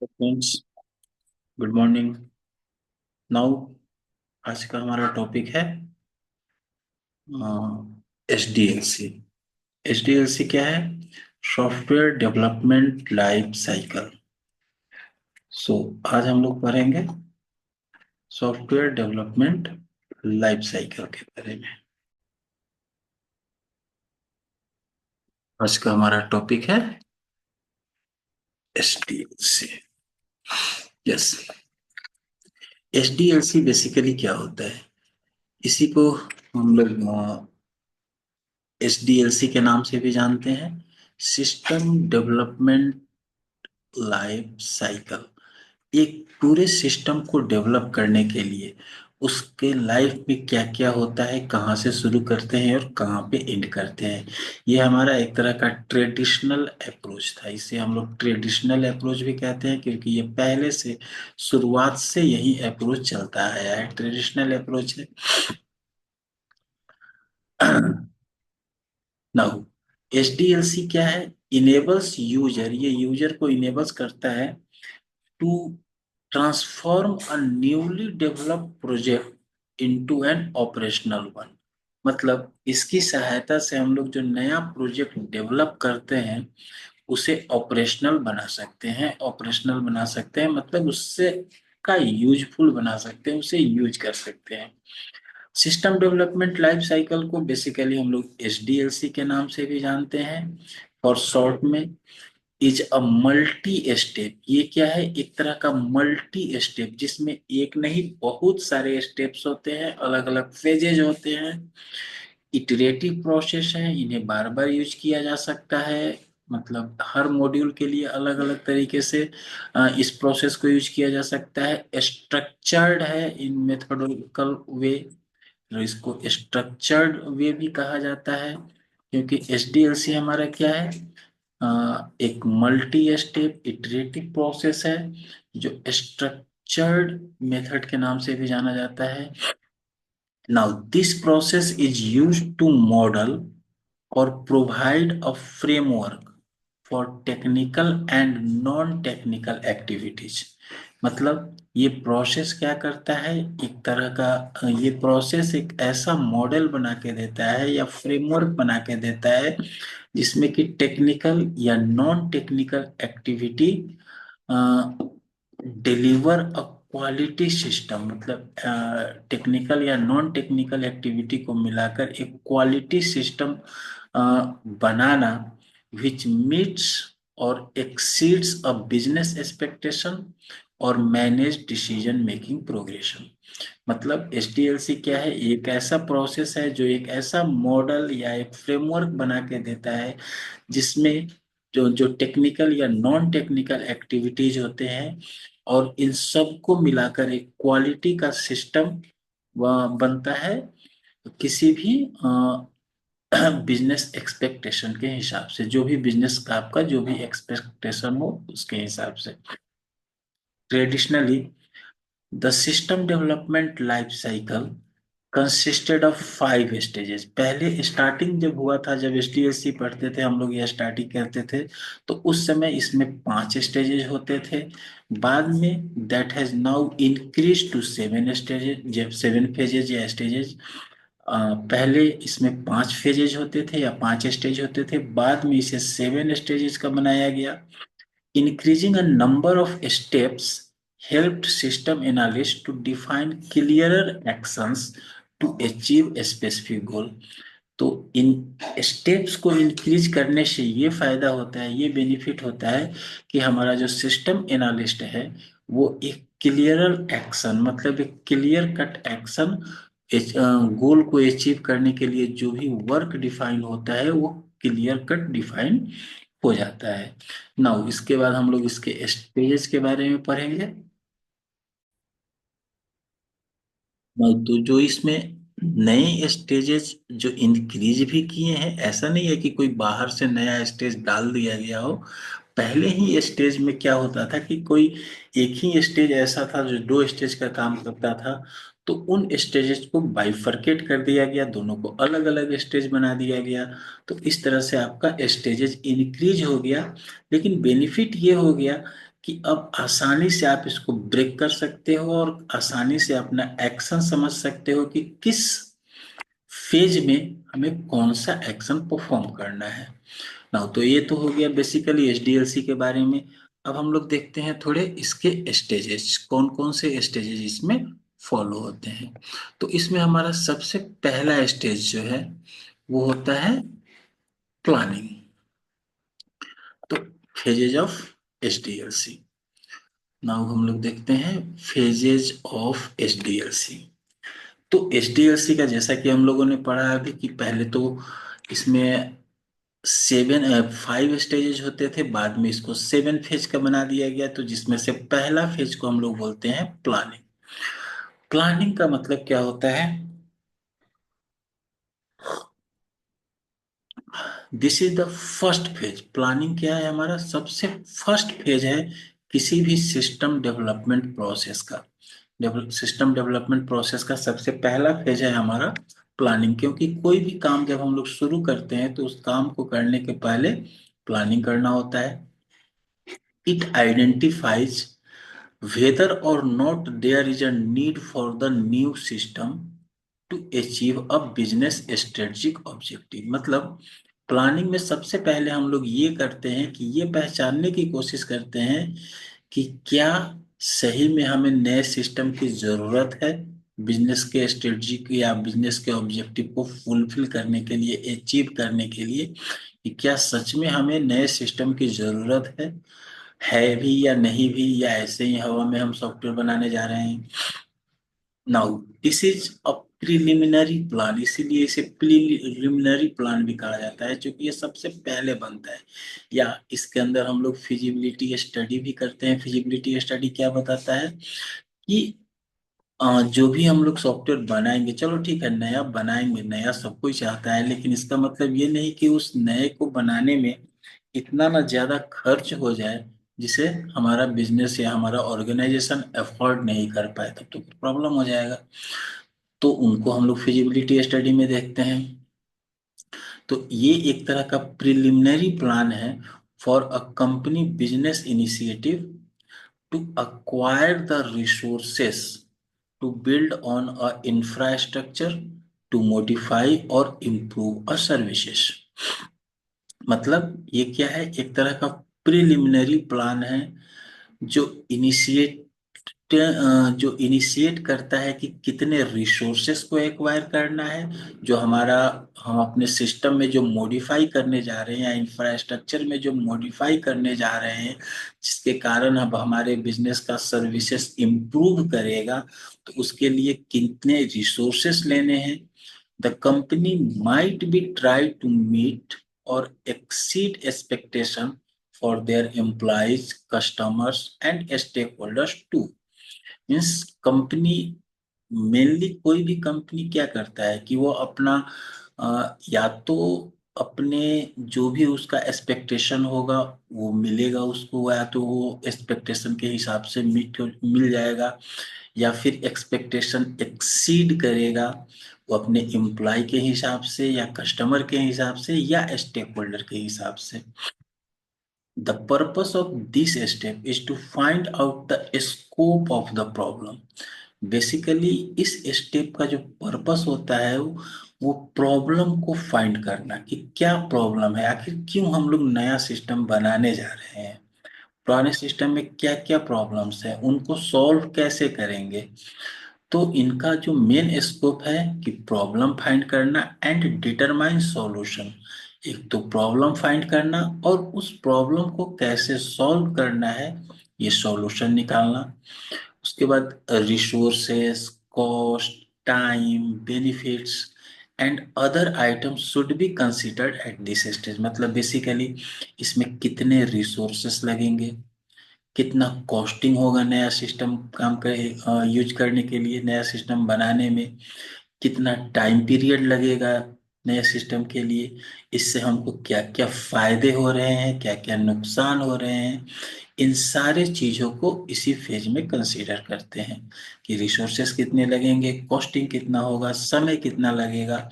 Friends, good morning. Now आज का हमारा टॉपिक है H D L C. H D L C क्या है? Software development life cycle. So आज हम लोग पढ़ेंगे सॉफ्टवेयर डेवलपमेंट लाइफ साइकिल के बारे में। आज का हमारा टॉपिक है H D L C. Yes, H D L C basically क्या होता है? इसी को हम लोग एच डी एल सी के नाम से भी जानते हैं, सिस्टम डेवलपमेंट लाइफ साइकिल। एक पूरे सिस्टम को डेवलप करने के लिए उसके लाइफ में क्या क्या होता है, कहाँ से शुरू करते हैं और कहाँ पे एंड करते हैं। ये हमारा एक तरह का ट्रेडिशनल अप्रोच था। इसे हम लोग ट्रेडिशनल अप्रोच भी कहते हैं क्योंकि ये पहले से शुरुआत से यही अप्रोच चलता आया है, ट्रेडिशनल अप्रोच है। नाउ एचडीएलसी क्या है? इनेबल्स यूजर, ये यूजर को इनेबल्स करता है to transform a newly developed project into an operational one. मतलब इसकी सहायता से हम लोग जो नया प्रोजेक्ट डेवलप करते हैं उसे ऑपरेशनल बना सकते हैं। ऑपरेशनल बना सकते हैं मतलब उससे का यूजफुल बना सकते हैं, उसे यूज कर सकते हैं। सिस्टम डेवलपमेंट लाइफ साइकिल को बेसिकली हम लोग एसडीएलसी के नाम से भी जानते हैं, और शॉर्ट में इज अ मल्टी स्टेप। ये क्या है? एक तरह का मल्टी स्टेप जिसमें एक नहीं बहुत सारे स्टेप्स होते हैं, अलग अलग फेजेज होते हैं। इटरेटिव प्रोसेस है, इन्हें बार बार यूज किया जा सकता है। मतलब हर मॉड्यूल के लिए अलग अलग तरीके से इस प्रोसेस को यूज किया जा सकता है। स्ट्रक्चर्ड है इन मेथोडोलॉजिकल वे, और इसको स्ट्रक्चर्ड वे भी कहा जाता है क्योंकि एसडीएलसी हमारा क्या है? एक मल्टी स्टेप इटरेटिव प्रोसेस है जो स्ट्रक्चर्ड मेथड के नाम से भी जाना जाता है। Now this process is used to model और provide a framework for technical and non technical activities. मतलब ये प्रोसेस क्या करता है? एक तरह का ये प्रोसेस एक ऐसा मॉडल बना के देता है या फ्रेमवर्क बना के देता है जिसमें कि टेक्निकल या non technical activity deliver a quality system. मतलब टेक्निकल या नॉन टेक्निकल एक्टिविटी को मिलाकर एक क्वालिटी सिस्टम बनाना विच मीट्स और एक्सीड्स अ बिजनेस एक्सपेक्टेशन और मैनेज डिसीजन मेकिंग प्रोग्रेशन। मतलब एचडीएलसी क्या है? एक ऐसा प्रोसेस है जो एक ऐसा मॉडल या एक फ्रेमवर्क बना के देता है जिसमें जो जो टेक्निकल या नॉन टेक्निकल एक्टिविटीज होते हैं और इन सब को मिलाकर एक क्वालिटी का सिस्टम बनता है किसी भी बिजनेस एक्सपेक्टेशन के हिसाब से। जो भी बिजनेस का आपका जो भी एक्सपेक्टेशन हो उसके हिसाब से। Traditionally the system development life cycle consisted of 5 stages. पहले स्टार्टिंग जब हुआ था, जब एसटीएससी पढ़ते थे हम लोग या स्टार्टिंग करते थे, तो उस समय इसमें 5 स्टेजेस होते थे। बाद में that has now increase to 7 stages, जब 7 फेजेज या स्टेजेस। पहले इसमें 5 फेजेज होते थे या 5 स्टेज होते थे, बाद में इसे 7 स्टेजेस का बनाया गया। Increasing a number of steps helped system analysts to define clearer actions to achieve a specific goal। तो इन स्टेप्स को इंक्रीज करने से ये फायदा होता है, ये बेनिफिट होता है कि हमारा जो सिस्टम एनालिस्ट है वो एक क्लियरर एक्शन, मतलब एक क्लियर कट एक्शन, गोल को अचीव करने के लिए जो भी वर्क डिफाइन होता है वो क्लियर कट डिफाइन हो जाता है। नाउ इसके बाद हम लोग इसके स्टेजेस के बारे में पढ़ेंगे। तो जो इसमें नए स्टेजेस जो इंक्रीज भी किए हैं, ऐसा नहीं है कि कोई बाहर से नया स्टेज डाल दिया गया हो। पहले ही स्टेज में क्या होता था कि कोई एक ही स्टेज ऐसा था जो 2 स्टेज का काम करता था, तो उन स्टेजेस को बाइफरकेट कर दिया गया, दोनों को अलग अलग स्टेज बना दिया गया। तो इस तरह से आपका स्टेजेस इंक्रीज हो गया। लेकिन बेनिफिट ये हो गया कि अब आसानी से आप इसको ब्रेक कर सकते हो और आसानी से अपना एक्शन समझ सकते हो कि किस फेज में हमें कौन सा एक्शन परफॉर्म करना है ना। तो ये तो हो गया बेसिकली एचडीएलसी के बारे में। अब हम लोग देखते हैं थोड़े इसके स्टेजेस, कौन कौन से स्टेजेस इसमें फॉलो होते हैं। तो इसमें हमारा सबसे पहला स्टेज जो है वो होता है प्लानिंग। तो फेजेज ऑफ एचडीएलसी। नाउ हम लोग देखते हैं फेजेज ऑफ एचडीएलसी। तो एचडीएलसी का जैसा कि हम लोगों ने पढ़ा अभी कि पहले तो इसमें 5 स्टेजेस होते थे, बाद में इसको 7 फेज का बना दिया गया। तो जिसमें से पहला फेज को हम लोग बोलते हैं प्लानिंग। प्लानिंग का मतलब क्या होता है? This is the first phase. Planning क्या है? हमारा सबसे फर्स्ट फेज है किसी भी सिस्टम डेवलपमेंट प्रोसेस का। सिस्टम डेवलपमेंट प्रोसेस का सबसे पहला फेज है हमारा प्लानिंग। क्योंकि कोई भी काम जब हम लोग शुरू करते हैं तो उस काम को करने के पहले प्लानिंग करना होता है। It identifies whether or not there is a need for the new system to achieve a business strategic objective। मतलब प्लानिंग में सबसे पहले हम लोग ये करते हैं कि ये पहचानने की कोशिश करते हैं कि क्या सही में हमें नए सिस्टम की जरूरत है बिजनेस के स्ट्रेटजी या बिजनेस के ऑब्जेक्टिव को फुलफिल करने के लिए, अचीव करने के लिए, कि क्या सच में हमें नए सिस्टम की जरूरत है भी या नहीं भी, या ऐसे ही हवा में हम सॉफ्टवेयर बनाने जा रहे हैं। Now this is a preliminary plan, इसीलिए इसे प्रिलिमिनरी प्लान भी कहा जाता है, क्योंकि ये सबसे पहले बनता है। या इसके अंदर हम लोग फिजिबिलिटी स्टडी भी करते हैं। फिजिबिलिटी स्टडी क्या बताता है कि जो भी हम लोग सॉफ्टवेयर बनाएंगे, चलो ठीक है नया बनाएंगे, नया सब कोई चाहता है, लेकिन इसका मतलब ये नहीं कि उस नए को बनाने में इतना ना ज्यादा खर्च हो जाए जिसे हमारा बिजनेस या हमारा ऑर्गेनाइजेशन अफोर्ड नहीं कर पाए, तब तो प्रॉब्लम हो जाएगा। तो उनको हम लोग फिजिबिलिटी स्टडी में देखते हैं। तो ये एक तरह का प्रिलिमिनरी प्लान है for a company business initiative to acquire the resources to build on a infrastructure to modify or improve a services। मतलब ये क्या है? एक तरह का प्रिलिमिनरी प्लान है जो इनिशिएट जो इनिशिएट करता है कि कितने रिसोर्सेस को एक्वायर करना है, जो हमारा हम अपने सिस्टम में जो मॉडिफाई करने जा रहे हैं या इंफ्रास्ट्रक्चर में जो मॉडिफाई करने जा रहे हैं, जिसके कारण अब हमारे बिजनेस का सर्विसेज इम्प्रूव करेगा, तो उसके लिए कितने रिसोर्सेस लेने हैं। The company might be try to meet और exceed expectation for their employees, customers and stakeholders too. Means company, mainly कोई भी कंपनी क्या करता है कि वो अपना या तो अपने जो भी उसका एक्सपेक्टेशन होगा वो मिलेगा उसको, या तो वो एक्सपेक्टेशन के हिसाब से मिल जाएगा, या फिर एक्सपेक्टेशन एक्सीड करेगा वो अपने एम्प्लॉय के हिसाब से या कस्टमर के हिसाब से या स्टेक होल्डर के हिसाब से। The purpose of this step is to find out the scope of the problem। Basically इस स्टेप का जो पर्पस होता है वो प्रॉब्लम को फाइंड करना कि क्या प्रॉब्लम है, आखिर क्यों हम लोग नया सिस्टम बनाने जा रहे हैं, पुराने सिस्टम में क्या क्या प्रॉब्लम्स है, उनको सॉल्व कैसे करेंगे। तो इनका जो मेन स्कोप है कि प्रॉब्लम फाइंड करना एंड डिटरमाइन सॉल्यूशन। एक तो प्रॉब्लम फाइंड करना और उस प्रॉब्लम को कैसे सॉल्व करना है, ये सॉल्यूशन निकालना। उसके बाद resources, cost, time, benefits and other items should be considered at this stage. मतलब बेसिकली इसमें कितने रिसोर्सेस लगेंगे, कितना कॉस्टिंग होगा नया सिस्टम काम कर यूज करने के लिए, नया सिस्टम बनाने में कितना टाइम पीरियड लगेगा नए सिस्टम के लिए, इससे हमको क्या क्या फायदे हो रहे हैं, क्या क्या नुकसान हो रहे हैं, इन सारे चीजों को इसी फेज में कंसीडर करते हैं कि रिसोर्सेस कितने लगेंगे, कॉस्टिंग कितना होगा, समय कितना लगेगा,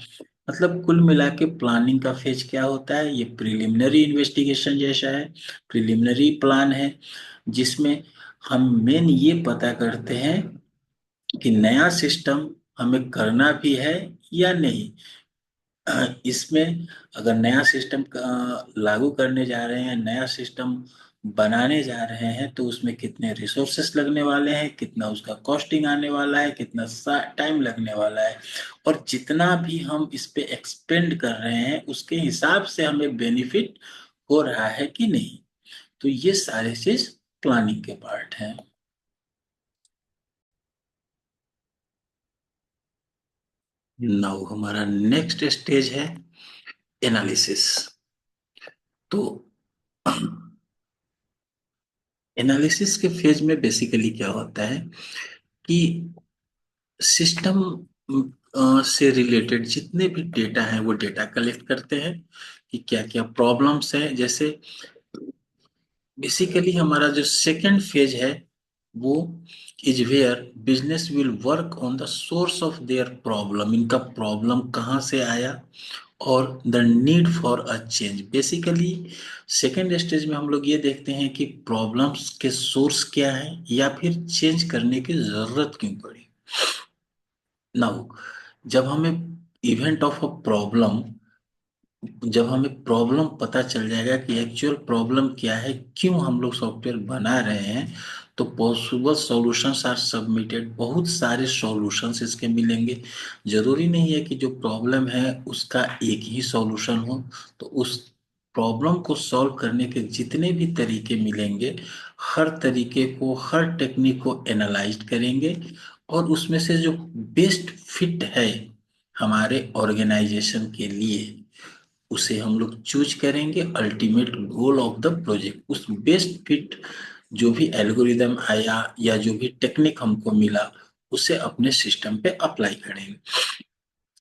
मतलब कुल मिला के प्लानिंग का फेज क्या होता है, ये प्रिलिमिनरी इन्वेस्टिगेशन जैसा है, प्रिलिमिनरी प्लान है, जिसमें हम मेन ये पता करते हैं कि नया सिस्टम हमें करना भी है या नहीं। इसमें अगर नया सिस्टम लागू करने जा रहे हैं, नया सिस्टम बनाने जा रहे हैं, तो उसमें कितने रिसोर्सेस लगने वाले हैं, कितना उसका कॉस्टिंग आने वाला है, कितना टाइम लगने वाला है, और जितना भी हम इस पे एक्सपेंड कर रहे हैं उसके हिसाब से हमें बेनिफिट हो रहा है कि नहीं। तो ये सारे चीज प्लानिंग के पार्ट हैं। नाउ हमारा नेक्स्ट स्टेज है एनालिसिस। तो एनालिसिस के फेज में बेसिकली क्या होता है कि सिस्टम से रिलेटेड जितने भी डेटा हैं वो डेटा कलेक्ट करते हैं कि क्या क्या प्रॉब्लम्स हैं। जैसे बेसिकली हमारा जो सेकंड फेज है वो is where business will work on the source of their problem, इनका प्रॉब्लम कहाँ से आया और the need for a change. Basically second stage में हम लोग ये देखते हैं कि प्रॉब्लम्स के सोर्स क्या है या फिर चेंज करने की जरूरत क्यों पड़ी। नाउ जब हमें इवेंट ऑफ अ प्रॉब्लम, जब हमें प्रॉब्लम पता चल जाएगा कि एक्चुअल प्रॉब्लम क्या है, क्यों हम लोग सॉफ्टवेयर बना रहे हैं, तो पॉसिबल सॉल्यूशंस आर सबमिटेड। बहुत सारे सॉल्यूशंस इसके मिलेंगे। जरूरी नहीं है कि जो प्रॉब्लम है उसका एक ही सॉल्यूशन हो। तो उस प्रॉब्लम को सॉल्व करने के जितने भी तरीके मिलेंगे, हर तरीके को, हर टेक्निक को एनालाइज करेंगे, और उसमें से जो बेस्ट फिट है हमारे ऑर्गेनाइजेशन के लिए उसे हम लोग चूज करेंगे। Ultimate goal of the project, उस बेस्ट फिट जो भी एल्गोरिदम आया या जो भी टेक्निक हमको मिला उसे अपने सिस्टम पे अप्लाई करेंगे।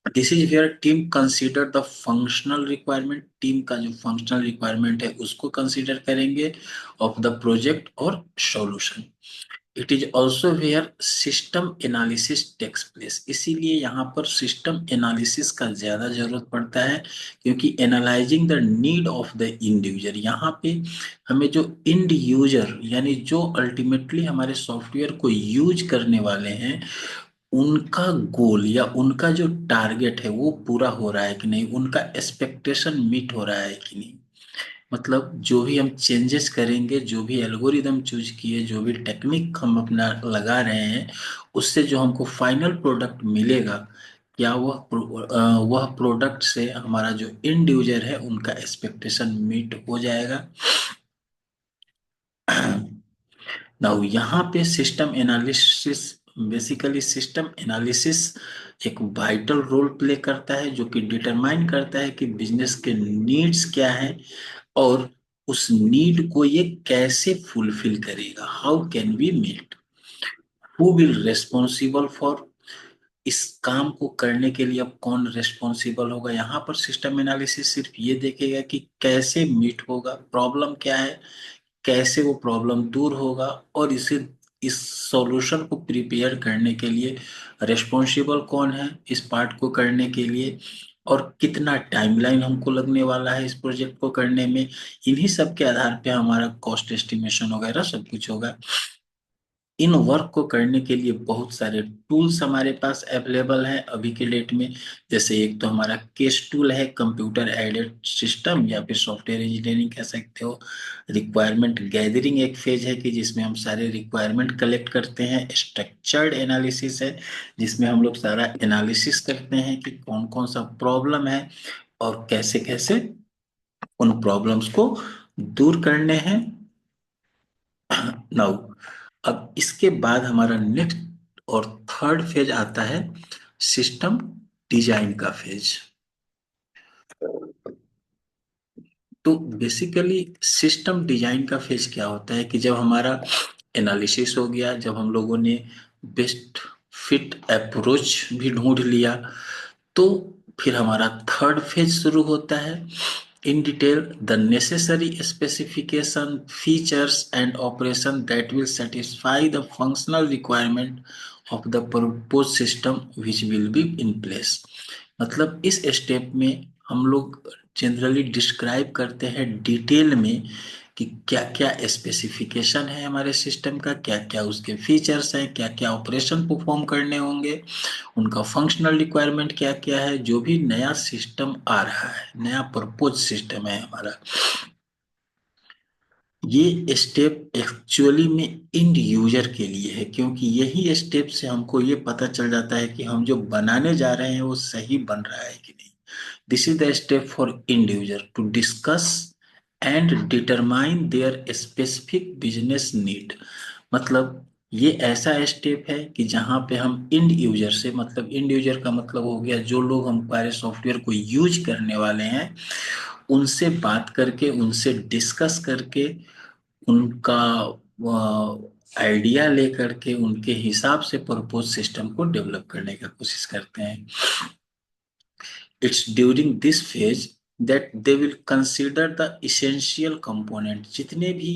This is where team consider the functional requirement, team का जो फंक्शनल रिक्वायरमेंट है उसको कंसीडर करेंगे ऑफ द प्रोजेक्ट और solution. It is also where system analysis takes place, इसीलिए यहाँ पर सिस्टम एनालिसिस का ज्यादा जरूरत पड़ता है, क्योंकि analysing the need of the individual, यहाँ पे हमें जो इंड यूजर यानी जो अल्टीमेटली हमारे सॉफ्टवेयर को यूज करने वाले हैं, उनका गोल या उनका जो टारगेट है वो पूरा हो रहा है कि नहीं, उनका एक्सपेक्टेशन मीट हो रहा है कि नहीं। मतलब जो भी हम चेंजेस करेंगे, जो भी एल्गोरिदम चूज किए, जो भी टेक्निक हम अपना लगा रहे हैं, उससे जो हमको फाइनल प्रोडक्ट मिलेगा, क्या वह प्रोडक्ट से हमारा जो एंड यूजर है उनका एक्सपेक्टेशन मीट हो जाएगा। नाउ यहाँ पे system analysis, basically system analysis एक वाइटल रोल प्ले करता है, जो कि डिटरमाइन करता है कि बिजनेस के नीड्स क्या है और उस नीड को ये कैसे फुलफिल करेगा। How can we meet, who will responsible for, इस काम को करने के लिए अब कौन रेस्पॉन्सिबल होगा। यहाँ पर सिस्टम एनालिसिस सिर्फ ये देखेगा कि कैसे मीट होगा, प्रॉब्लम क्या है, कैसे वो प्रॉब्लम दूर होगा, और इसे इस सॉल्यूशन को प्रिपेयर करने के लिए रेस्पॉन्सिबल कौन है इस पार्ट को करने के लिए, और कितना टाइमलाइन हमको लगने वाला है इस प्रोजेक्ट को करने में। इन्हीं सब के आधार पे हमारा कॉस्ट एस्टिमेशन वगैरह सब कुछ होगा। इन वर्क को करने के लिए बहुत सारे टूल्स हमारे पास अवेलेबल हैं अभी के डेट में। जैसे एक तो हमारा केस टूल है, कंप्यूटर एडेड सिस्टम या फिर सॉफ्टवेयर इंजीनियरिंग कह सकते हो। रिक्वायरमेंट गैदरिंग एक फेज है कि जिसमें हम सारे रिक्वायरमेंट कलेक्ट करते हैं। स्ट्रक्चर्ड एनालिसिस है जिसमें हम लोग सारा एनालिसिस करते हैं कि कौन कौन सा प्रॉब्लम है और कैसे कैसे उन प्रॉब्लम्स को दूर करने हैं। नाउ अब इसके बाद हमारा नेक्स्ट और थर्ड फेज आता है सिस्टम डिजाइन का फेज। तो बेसिकली सिस्टम डिजाइन का फेज क्या होता है कि जब हमारा एनालिसिस हो गया, जब हम लोगों ने बेस्ट फिट अप्रोच भी ढूंढ लिया, तो फिर हमारा थर्ड फेज शुरू होता है। In detail the necessary specification features and operation that will satisfy the functional requirement of the proposed system which will be in place. मतलब इस स्टेप में हम लोग जनरली डिस्क्राइब करते हैं डिटेल में कि क्या क्या स्पेसिफिकेशन है हमारे सिस्टम का, क्या क्या उसके फीचर्स हैं, क्या क्या ऑपरेशन परफॉर्म करने होंगे, उनका फंक्शनल रिक्वायरमेंट क्या क्या है। जो भी नया सिस्टम आ रहा है, नया प्रपोज सिस्टम है हमारा, ये स्टेप एक्चुअली में इंड यूजर के लिए है, क्योंकि यही स्टेप से हमको ये पता चल जाता है कि हम जो बनाने जा रहे हैं वो सही बन रहा है कि नहीं। This is the step for end user to discuss and determine their specific business need. मतलब ये ऐसा स्टेप है कि जहां पे हम इंड यूजर से, मतलब इंड यूजर का मतलब हो गया जो लोग हमारे सॉफ्टवेयर को यूज करने वाले हैं, उनसे बात करके, उनसे डिस्कस करके, उनका आइडिया लेकर के उनके हिसाब से प्रपोज सिस्टम को डेवलप करने का कोशिश करते हैं। It's during this phase that they will consider the essential component। जितने भी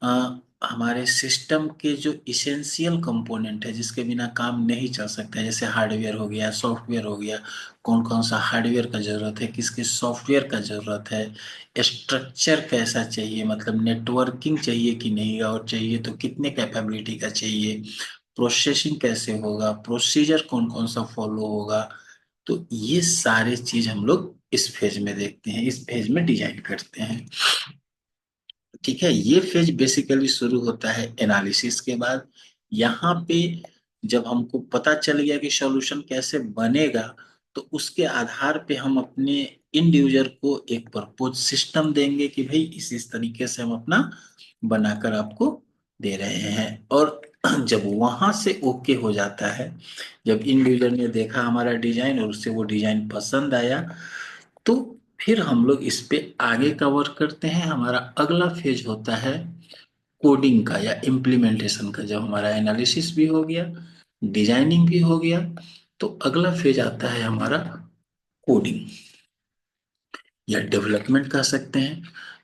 अ, हमारे सिस्टम के जो इसेंशियल कंपोनेंट है, जिसके बिना काम नहीं चल सकता है, जैसे हार्डवेयर हो गया, सॉफ्टवेयर हो गया, कौन कौन सा हार्डवेयर का जरूरत है, किसके सॉफ्टवेयर का जरूरत है, स्ट्रक्चर कैसा चाहिए, मतलब नेटवर्किंग चाहिए कि नहीं, और चाहिए तो कितने कैपेबिलिटी का चाहिए, प्रोसेसिंग कैसे होगा, प्रोसीजर कौन कौन सा फॉलो होगा। तो ये सारे चीज हम लोग इस फेज में देखते हैं, इस फेज में डिजाइन करते हैं। ठीक है, ये फेज बेसिकली शुरू होता है एनालिसिस के बाद। यहाँ पे जब हमको पता चल गया कि सॉल्यूशन कैसे बनेगा, तो उसके आधार पे हम अपने इंड यूजर को एक प्रपोज सिस्टम देंगे कि भाई इस तरीके से हम अपना बनाकर आपको दे रहे हैं। और जब वहां से ओके हो जाता है, जब इंड यूजर ने देखा हमारा डिजाइन और उससे वो डिजाइन पसंद आया, तो फिर हम लोग इस पे आगे का वर्क करते हैं। हमारा अगला फेज होता है कोडिंग का या इम्प्लीमेंटेशन का। जब हमारा एनालिसिस भी हो गया, डिजाइनिंग भी हो गया, तो अगला फेज आता है हमारा कोडिंग या डेवलपमेंट कह सकते हैं।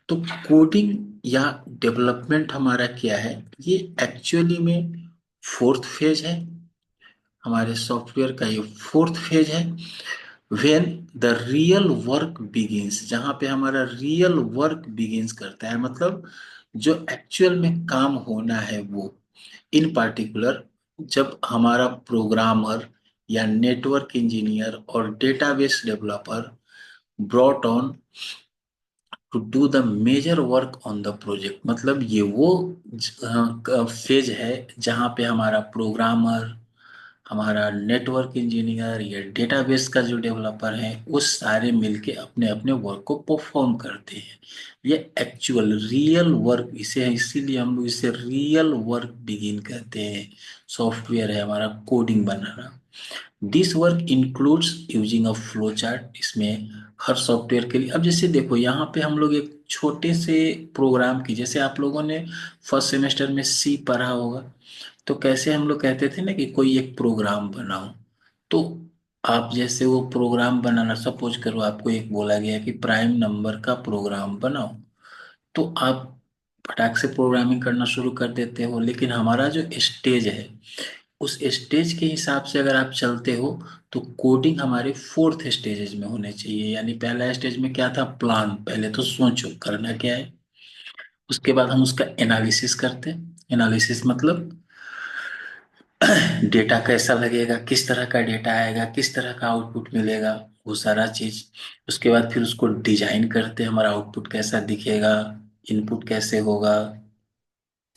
तो कोडिंग या डेवलपमेंट हमारा क्या है, ये एक्चुअली में फोर्थ फेज है हमारे सॉफ्टवेयर का, ये फोर्थ फेज है। When the real work begins, जहां पे हमारा रियल वर्क बिगिंस करता है, मतलब जो एक्चुअल में काम होना है वो। इन पार्टिकुलर जब हमारा प्रोग्रामर या नेटवर्क इंजीनियर और database developer brought on to do the major work on the project, मतलब ये वो फेज है जहाँ पे हमारा प्रोग्रामर, हमारा नेटवर्क इंजीनियर या डेटाबेस का जो डेवलपर है, वो सारे मिलके अपने अपने वर्क को परफॉर्म करते हैं। ये एक्चुअल रियल वर्क, इसे इसीलिए हम लोग इसे रियल वर्क बिगिन कहते हैं। सॉफ्टवेयर है हमारा coding banana. This work includes using a flow chart. इसमें हर सॉफ्टवेयर के लिए, अब जैसे देखो यहाँ पे हम लोग एक छोटे से प्रोग्राम की, जैसे आप लोगों ने फर्स्ट सेमेस्टर में सी पढ़ा होगा, तो कैसे हम लोग कहते थे ना कि कोई एक प्रोग्राम बनाओ। तो आप जैसे वो प्रोग्राम बनाना, सपोज करो आपको एक बोला गया कि प्राइम नंबर का प्रोग्राम बनाओ, तो आप फटाक से प्रोग्रामिंग करना शुरू कर देते हो। लेकिन हमारा जो स्टेज है, उस स्टेज के हिसाब से अगर आप चलते हो, तो कोडिंग हमारे फोर्थ स्टेजेस में होने चाहिए। यानी पहला स्टेज में क्या था, प्लान, पहले तो सोचो करना क्या है। उसके बाद हम उसका एनालिसिस करते हैं। एनालिसिस मतलब डेटा कैसा लगेगा, किस तरह का डेटा आएगा, किस तरह का आउटपुट मिलेगा, वो सारा चीज। उसके बाद फिर उसको डिजाइन करते हैं, हमारा आउटपुट कैसा दिखेगा, इनपुट कैसे होगा,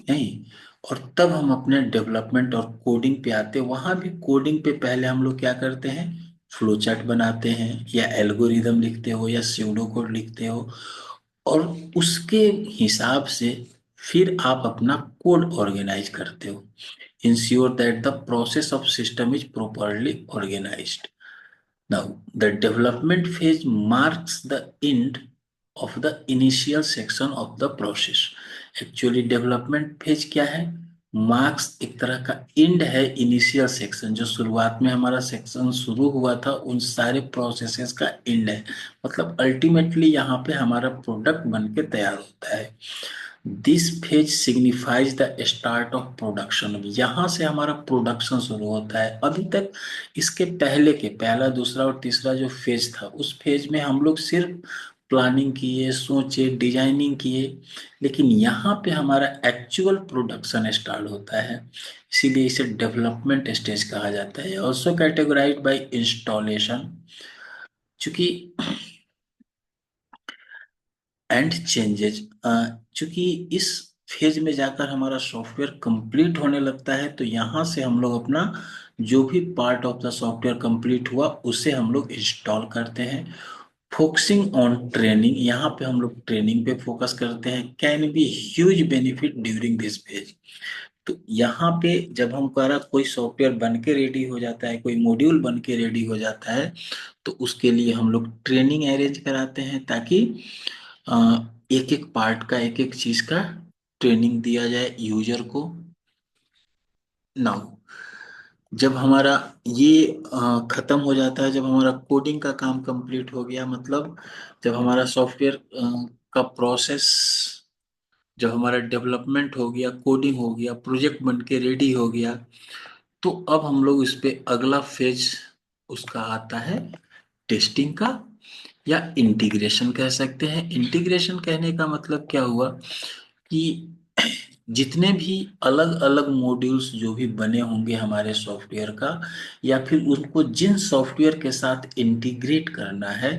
नहीं। और तब हम अपने डेवलपमेंट और कोडिंग पे आते हैं। वहां भी कोडिंग पे पहले हम लोग क्या करते हैं, फ्लो चार्ट बनाते हैं, या एल्गोरिदम लिखते हो, या स्यूडो कोड लिखते हो, और उसके हिसाब से फिर आप अपना कोड ऑर्गेनाइज करते हो। Ensure that the process of system is properly organized. Now, the development phase marks the end of the initial section of the process. Actually, development phase क्या है, मार्क्स एक तरह का एंड है इनिशियल सेक्शन, जो शुरुआत में हमारा सेक्शन शुरू हुआ था उन सारे प्रोसेसेस का एंड है। मतलब अल्टीमेटली यहाँ पे हमारा प्रोडक्ट बन के तैयार होता है। This phase signifies the start of production. यहाँ से हमारा प्रोडक्शन शुरू होता है। अभी तक इसके पहले के पहला दूसरा और तीसरा जो फेज था, उस फेज में हम लोग सिर्फ प्लानिंग किए, सोचे, डिजाइनिंग किए, लेकिन यहाँ पे हमारा एक्चुअल प्रोडक्शन स्टार्ट होता है। इसीलिए इसे डेवलपमेंट स्टेज कहा जाता है। ऑल्सो कैटेगराइज्ड बाय इंस्टॉलेशन, चूंकि एंड चेंजेज, चूंकि इस फेज में जाकर हमारा सॉफ्टवेयर कंप्लीट होने लगता है, तो यहाँ से हम लोग अपना जो भी part of the software complete हुआ उसे हम लोग इंस्टॉल करते हैं। फोकसिंग ऑन ट्रेनिंग, यहाँ पे हम लोग ट्रेनिंग पे फोकस करते हैं। Can be huge benefit during this phase. तो यहाँ पे जब हम कह कोई सॉफ्टवेयर बन के रेडी हो जाता है, कोई मॉड्यूल बन के रेडी हो जाता है, तो उसके लिए हम लोग ट्रेनिंग अरेंज कराते हैं, ताकि एक एक पार्ट का, एक एक चीज का ट्रेनिंग दिया जाए यूजर को। नाउ जब हमारा ये खत्म हो जाता है, जब हमारा कोडिंग का काम कंप्लीट हो गया, मतलब जब हमारा सॉफ्टवेयर का प्रोसेस, जब हमारा डेवलपमेंट हो गया, कोडिंग हो गया, प्रोजेक्ट बन के रेडी हो गया, तो अब हम लोग इस पे अगला फेज उसका आता है टेस्टिंग का, या इंटीग्रेशन कह सकते हैं। इंटीग्रेशन कहने का मतलब क्या हुआ कि जितने भी अलग अलग मॉड्यूल्स जो भी बने होंगे हमारे सॉफ्टवेयर का, या फिर उनको जिन सॉफ्टवेयर के साथ इंटीग्रेट करना है,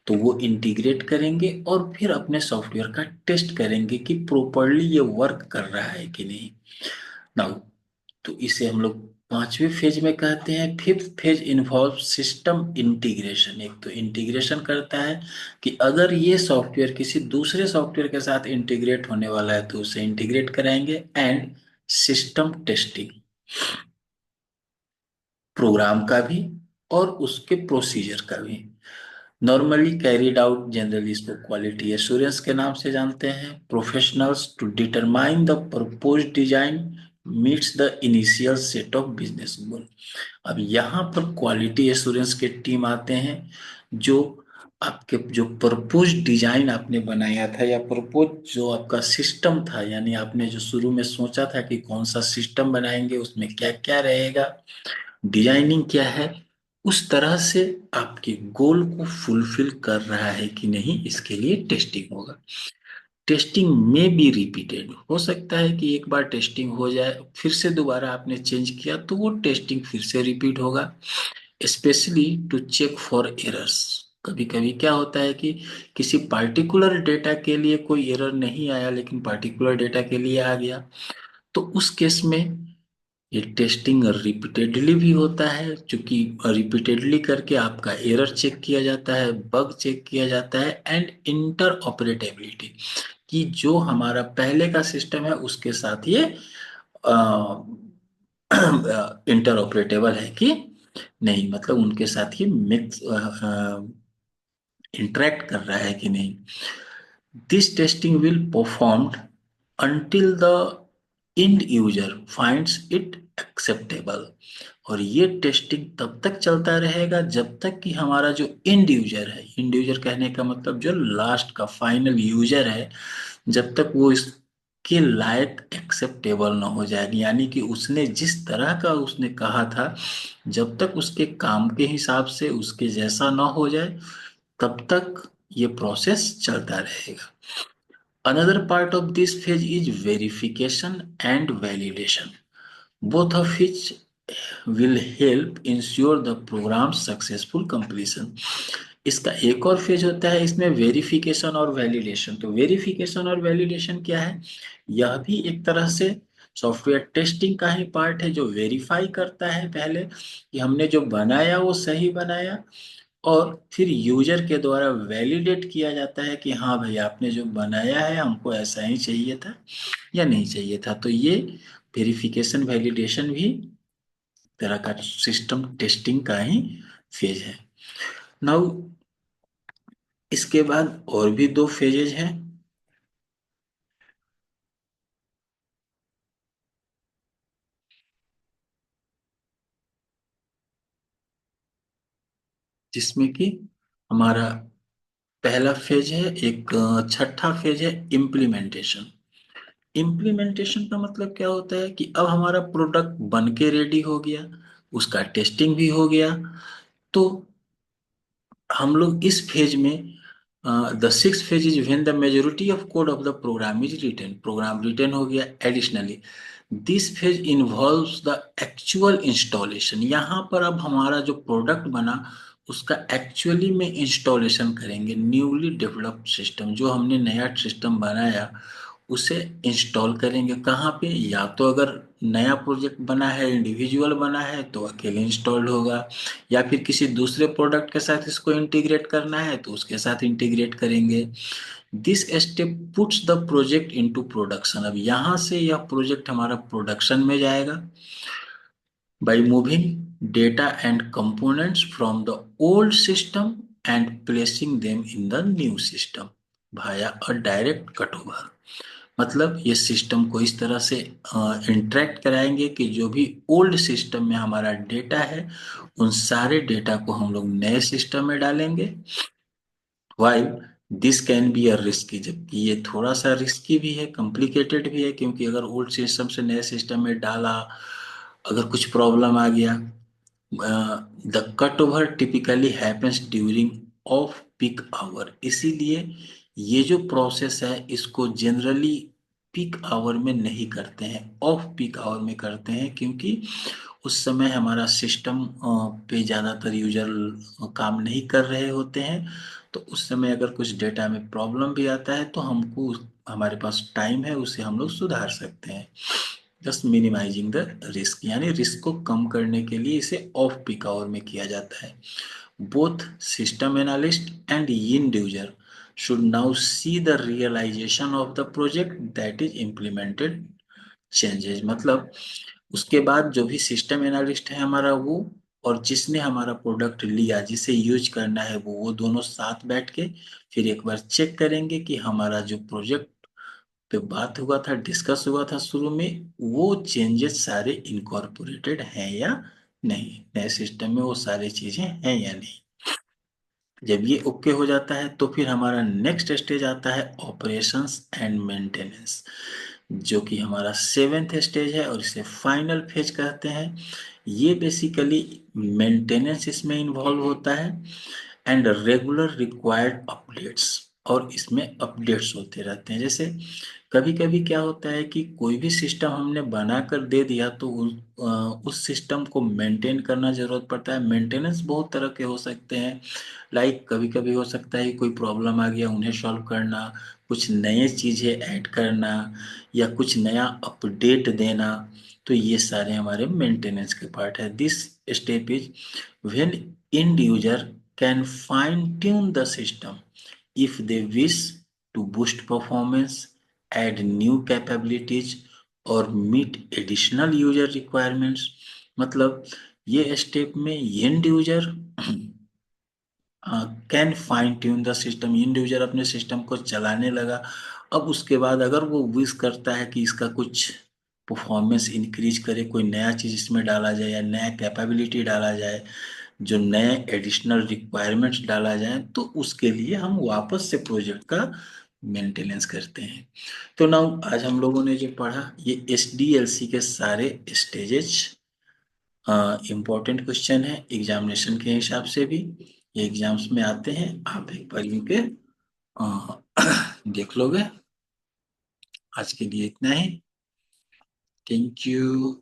तो वो इंटीग्रेट करेंगे और फिर अपने सॉफ्टवेयर का टेस्ट करेंगे कि प्रॉपरली ये वर्क कर रहा है कि नहीं। नाउ तो इसे हम लोग पांचवें फेज में कहते हैं। Fifth phase involve system integration. एक तो इंटीग्रेशन करता है कि अगर ये सॉफ्टवेयर किसी दूसरे सॉफ्टवेयर के साथ इंटीग्रेट होने वाला है तो उसे इंटीग्रेट कराएंगे। एंड सिस्टम टेस्टिंग, प्रोग्राम का भी और उसके प्रोसीजर का भी, नॉर्मली कैरिड आउट, जनरली इसको क्वालिटी एश्योरेंस के नाम से जानते हैं, professionals to determine the propose design meets the initial set of business goal. अब यहाँ पर क्वालिटी एश्योरेंस के टीम आते हैं, जो आपके जो प्रपोज डिजाइन आपने बनाया था, या प्रपोज जो आपका सिस्टम था, यानी आपने जो शुरू में सोचा था कि कौन सा सिस्टम बनाएंगे, उसमें क्या क्या रहेगा, डिजाइनिंग क्या है, उस तरह से आपके गोल को फुलफिल कर रहा है कि नहीं, इसके लिए टेस्टिंग होगा। टेस्टिंग में बी रिपीटेड, हो सकता है कि एक बार टेस्टिंग हो जाए, फिर से दोबारा आपने चेंज किया तो वो टेस्टिंग फिर से रिपीट होगा, specially to check for errors. कभी कभी क्या होता है कि किसी पार्टिकुलर डेटा के लिए कोई एरर नहीं आया, लेकिन पार्टिकुलर डेटा के लिए आ गया, तो उस केस में ये टेस्टिंग रिपीटेडली भी होता है, क्योंकि रिपीटेडली करके आपका एरर चेक किया जाता है, बग चेक किया जाता है, एंड इंटर ऑपरेटेबिलिटी, कि जो हमारा पहले का सिस्टम है उसके साथ ये इंटर ऑपरेटेबल है कि नहीं, मतलब उनके साथ ये मिक्स इंटरेक्ट कर रहा है कि नहीं। This testing will performed until the end user finds it acceptable। और ये टेस्टिंग तब तक चलता रहेगा जब तक कि हमारा जो एंड यूजर है, एंड यूजर कहने का मतलब जो लास्ट का फाइनल यूजर है, जब तक वो इसके लायक एक्सेप्टेबल ना हो जाए, यानी कि उसने जिस तरह का उसने कहा था, जब तक उसके काम के हिसाब से उसके जैसा ना हो जाए, तब तक ये प्रोसेस चलता रहेगा। Another part of this phase is verification and validation, both of which will help ensure the program's successful completion। इसका एक और फेज होता है, इसमें वेरिफिकेशन और वैलिडेशन। तो वेरिफिकेशन और वैलिडेशन क्या है? यह भी एक तरह से सॉफ्टवेयर टेस्टिंग का ही पार्ट है, जो वेरीफाई करता है पहले कि हमने जो बनाया वो सही बनाया, और फिर यूजर के द्वारा वैलिडेट किया जाता है कि हाँ भाई, आपने जो बनाया है हमको ऐसा ही चाहिए था या नहीं चाहिए था। तो ये वेरिफिकेशन वैलिडेशन भी तरह का सिस्टम टेस्टिंग का ही फेज है। नाउ इसके बाद और भी दो फेजेज हैं, जिसमें कि हमारा पहला फेज है, एक छठा फेज है इम्प्लीमेंटेशन। इम्प्लीमेंटेशन का मतलब क्या होता है कि अब हमारा प्रोडक्ट बन के रेडी हो गया, उसका टेस्टिंग भी हो गया, तो हम लोग इस फेज में, the six phase is when the majority of code of the program is written, program written हो गया। Additionally this phase involves the actual installation, यहाँ पर अब हमारा जो प्रोडक्ट बना उसका एक्चुअली में इंस्टॉलेशन करेंगे। न्यूली डेवलप्ड सिस्टम, जो हमने नया सिस्टम बनाया उसे इंस्टॉल करेंगे कहाँ पे, या तो अगर नया प्रोजेक्ट बना है, इंडिविजुअल बना है तो अकेले इंस्टॉल्ड होगा, या फिर किसी दूसरे प्रोडक्ट के साथ इसको इंटीग्रेट करना है तो उसके साथ इंटीग्रेट करेंगे। This step puts the project into production, अब यहाँ से यह प्रोजेक्ट हमारा प्रोडक्शन में जाएगा। by moving data and components from the old system and placing them in the new system via a direct cutover, मतलब ये सिस्टम को इस तरह से इंटरेक्ट कराएंगे कि जो भी ओल्ड सिस्टम में हमारा डेटा है उन सारे डेटा को हम लोग नए सिस्टम में डालेंगे। While this can be a risky, जबकि ये थोड़ा सा रिस्की भी है, कॉम्प्लिकेटेड भी है, क्योंकि अगर ओल्ड सिस्टम से नए सिस्टम में डाला, अगर कुछ प्रॉब्लम आ गया, the cut over typically happens during off peak hour, इसीलिए ये जो प्रोसेस है इसको जनरली पीक आवर में नहीं करते हैं, ऑफ पीक आवर में करते हैं, क्योंकि उस समय हमारा सिस्टम पे ज़्यादातर यूजर काम नहीं कर रहे होते हैं। तो उस समय अगर कुछ डेटा में प्रॉब्लम भी आता है तो हमको हमारे पास टाइम है, उसे हम लोग सुधार सकते हैं। जस्ट मिनिमाइजिंग द रिस्क, यानी रिस्क को कम करने के लिए इसे ऑफ पीक आवर में किया जाता है। Both system analyst and end user should now see the realization of the project that is implemented changes, मतलब उसके बाद जो भी सिस्टम एनालिस्ट है हमारा वो, और जिसने हमारा प्रोडक्ट लिया, जिसे यूज करना है वो दोनों साथ बैठ के फिर एक बार चेक करेंगे कि हमारा जो प्रोजेक्ट पे बात हुआ था, डिस्कस हुआ था शुरू में, वो चेंजेस सारे इनकॉर्पोरेटेड हैं या नहीं, नए सिस्टम में वो सारी चीजें हैं या नहीं। जब ये ओके हो जाता है तो फिर हमारा नेक्स्ट स्टेज आता है ऑपरेशंस एंड मेंटेनेंस, जो कि हमारा सेवेंथ स्टेज है और इसे फाइनल फेज कहते हैं। ये बेसिकली मेंटेनेंस इसमें इन्वॉल्व होता है एंड रेगुलर रिक्वायर्ड अपडेट्स, और इसमें अपडेट्स होते रहते हैं। जैसे कभी कभी क्या होता है कि कोई भी सिस्टम हमने बना कर दे दिया तो उस सिस्टम को मेंटेन करना जरूरत पड़ता है। मेंटेनेंस बहुत तरह के हो सकते हैं, लाइक कभी कभी हो सकता है कोई प्रॉब्लम आ गया उन्हें सॉल्व करना, कुछ नए चीज़ें ऐड करना, या कुछ नया अपडेट देना, तो ये सारे हमारे मेंटेनेंस के पार्ट है। This step is when end user can fine tune the system if they wish to boost performance, add new capabilities or meet additional user requirements, मतलब ये स्टेप में end user can fine tune the system, individual अपने system को चलाने लगा। अब उसके बाद अगर वो विश करता है कि इसका कुछ परफॉर्मेंस इंक्रीज करे, कोई नया चीज इसमें डाला जाए या नया कैपेबिलिटी डाला जाए, जो नए एडिशनल रिक्वायरमेंट्स डाला जाए, तो उसके लिए हम वापस से प्रोजेक्ट का मेंटेनेंस करते हैं। तो नाउ आज हम लोगों ने जो पढ़ा ये एसडीएलसी के सारे स्टेजेस इम्पोर्टेंट क्वेश्चन है एग्जामिनेशन के हिसाब से भी, ये एग्जाम्स में आते हैं, आप एक बार इनके अ, देख लोगे। आज के लिए इतना ही, थैंक यू।